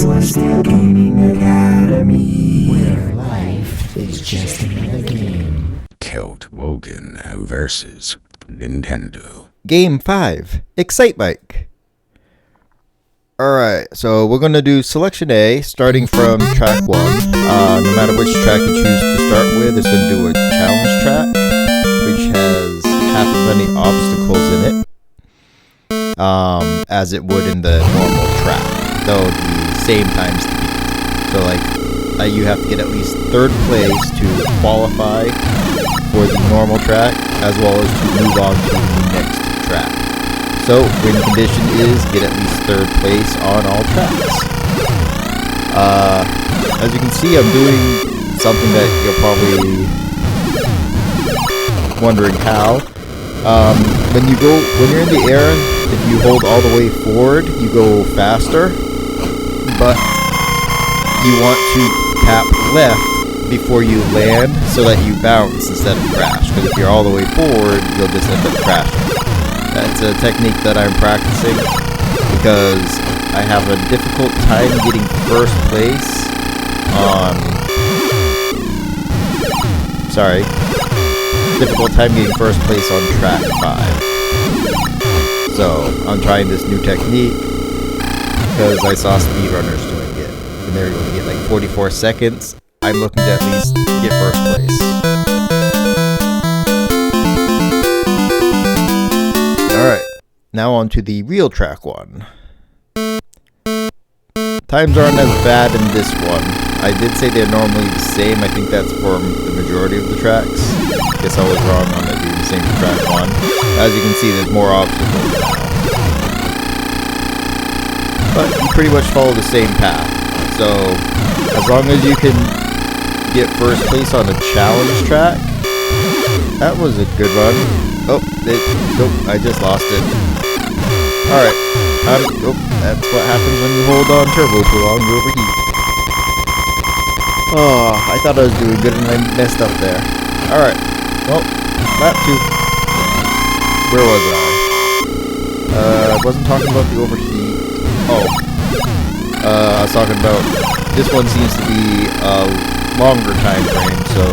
Celestial Gaming Academy, where life is just another game. Celt Wogan versus Nintendo. Game 5, Excitebike. Alright, so we're going to do Selection A, starting from track 1. No matter which track you choose to start with, it's going to do a challenge track, which has half as many obstacles in it as it would in the normal track, though the same times to beat. So like, you have to get at least 3rd place to qualify for the normal track, as well as to move on to the next track. So, win condition is get at least 3rd place on all tracks. As you can see, I'm doing something that you're probably wondering how. When you're in the air, if you hold all the way forward, you go faster, but you want to tap left before you land so that you bounce instead of crash, because if you're all the way forward, you'll just end up crashing. That's a technique that I'm practicing because I have a difficult time getting first place on... difficult time getting first place on track 5. So, I'm trying this new technique because I saw speedrunners doing it. And they're going to get like 44 seconds. I'm looking to at least get first place. Alright, now on to the real track 1. Times aren't as bad in this one. I did say they're normally the same. I think that's for the majority of the tracks. Guess I was wrong on it being the same for track 1. As you can see, there's more obstacles now. But you pretty much follow the same path. So, as long as you can get first place on a challenge track, that was a good one. Oh, nope, I just lost it. Alright. That's what happens when you hold on turbo too long, you overheat. Oh, I thought I was doing good and I messed up there. Alright. Well, lap 2. Where was I? I wasn't talking about the overheat. Oh. I was talking about... This one seems to be a longer time frame, so...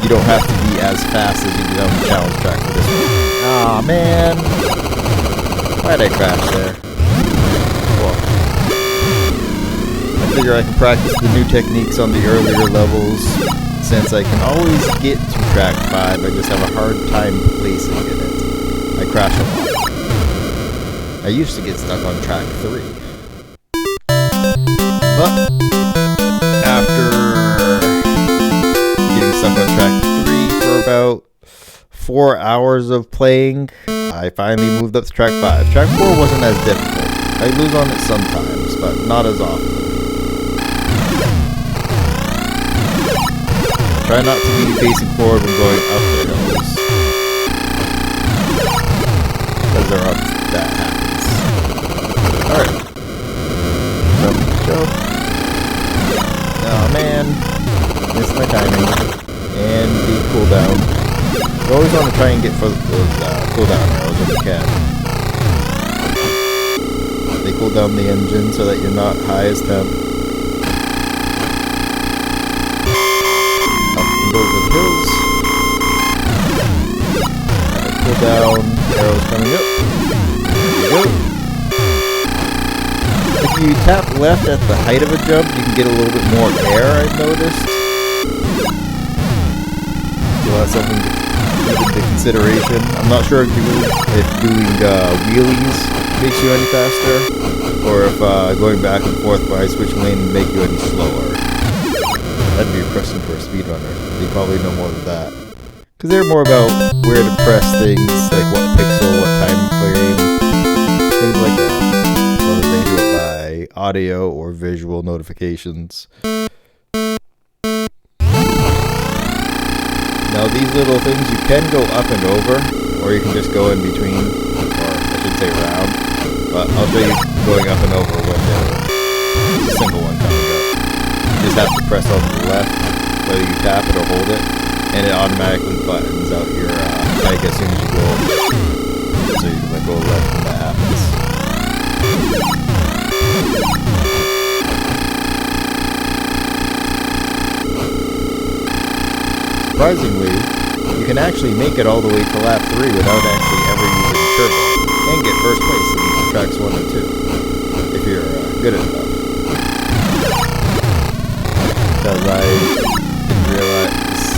you don't have to be as fast as you did on the challenge track for this one. Aw, man. Why'd I crash there? Well, I figure I can practice the new techniques on the earlier levels, since I can always get to track 5, I just have a hard time placing in it. I crash a lot. I used to get stuck on track 3. But, after getting stuck on track 3 for about 4 hours of playing, I finally moved up to track 5. Track 4 wasn't as difficult. I lose on it sometimes, but not as often. Try not to be facing forward when going up the hills, because that happens. Alright. Jump. Oh man. Missed my timing. And the cooldown. You always want to try and get those cooldown arrows if you can. They cool down the engine so that you're not high as temp. Up and over the hills. Cool down. Arrows coming up. There you go. If you tap left at the height of a jump, you can get a little bit more air, I've noticed. So that's something to keep into consideration. I'm not sure if doing wheelies makes you any faster, or if going back and forth by switching lane would make you any slower. That'd be a question for a speedrunner. They probably know more than that. Because they're more about where to press things, like what pixel, what time frame, things like that. Whether they do it by audio or visual notifications. Now these little things you can go up and over, or you can just go in between, or I should say around, but I'll show you going up and over when there's a single one coming up. You just have to press on the left, whether you tap it or hold it, and it automatically buttons out your bike as soon as you go over it. So you can let go left when that happens. surprisingly, you can actually make it all the way to lap 3 without actually ever using turbo, and get first place in tracks 1 and 2, if you're good enough. Because I didn't realize,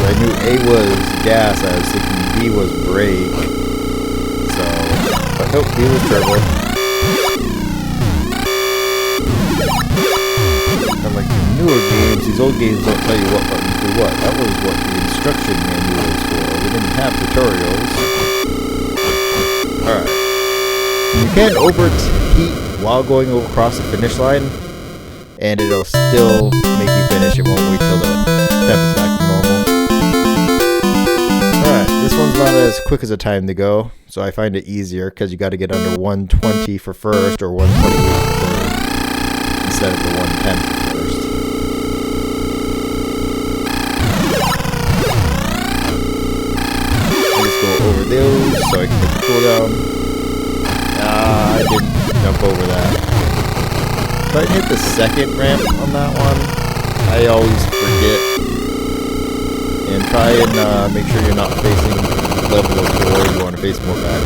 I knew A was gas, I was thinking B was brake, so, but nope, B was turbo. Unlike the newer games, these old games don't tell you what buttons do what. That was what the instruction manual was for. We didn't have tutorials. Alright. You can overheat while going across the finish line, and it'll still make you finish. It won't wait till the temp is back to normal. Alright, this one's not as quick as a time to go, so I find it easier because you got to get under 120 for first or 128 for third, instead of the 110 for first. I just go over those so I can get the cooldown. I didn't jump over that. If I hit the second ramp on that one, I always forget. And try and make sure you're not facing level of 4, you want to face more back.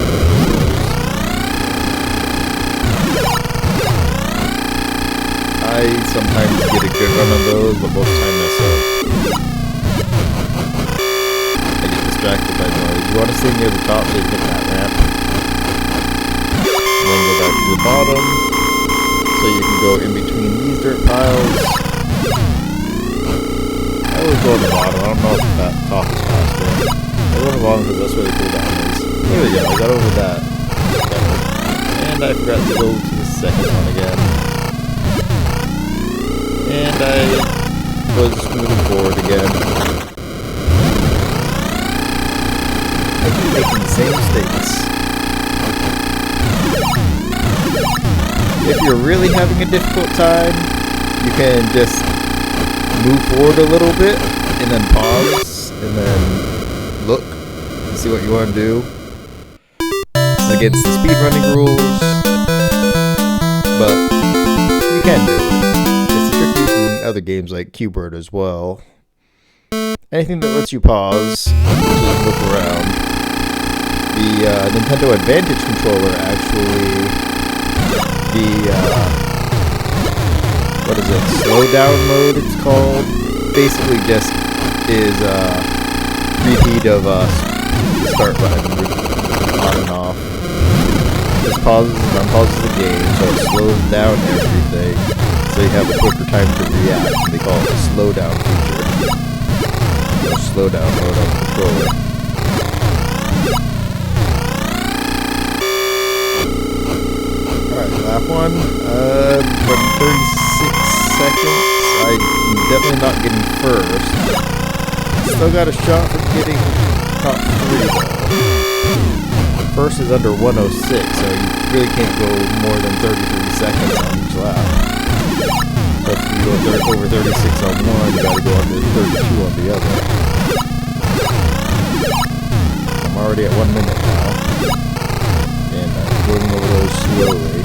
I sometimes get a good run on those, but most of the time mess up. I get distracted by noise. You want to stay near the top so you can hit that ramp. And then go back to the bottom, so you can go in between these dirt piles. I always go on the bottom. I don't know if that top is faster. I go on the bottom because that's where the cooldown is. There we go. I got over that. And I forgot to go to the second one again. And I was moving forward again. I keep making the same mistakes. If you're really having a difficult time, you can just move forward a little bit and then pause and then look and see what you want to do. It's against the speedrunning rules, but you can do it. It's a trick used in other games like Q-Bird as well. Anything that lets you pause, just look around. The Nintendo Advantage controller actually, what is it, slow down mode it's called, basically just is a repeat of start button on and off. This pauses and unpauses the game, so it slows down everything, so you have a quicker time to react. They call it a slow down feature. Or slow down mode on the controller. Alright, lap 1. From 36 seconds. I'm definitely not getting first. Still got a shot for getting top 3 though. First is under 106, so you really can't go more than 33 seconds on each lap. But if you go over 36 on one, you gotta go under 32 on the other. I'm already at 1 minute now. And I'm going over those slowly.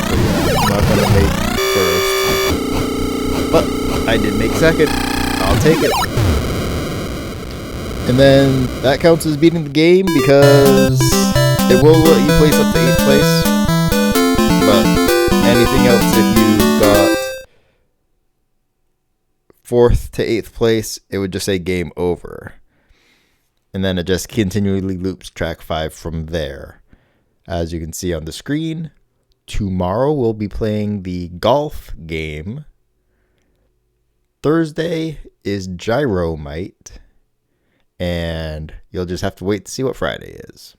So yeah, I'm not gonna make first. But I did make second. I'll take it. And then that counts as beating the game because it will let you place up to 8th place. But anything else, if you got 4th to 8th place, it would just say game over. And then it just continually loops track 5 from there. As you can see on the screen, tomorrow we'll be playing the golf game. Thursday is Gyromite. And you'll just have to wait to see what Friday is.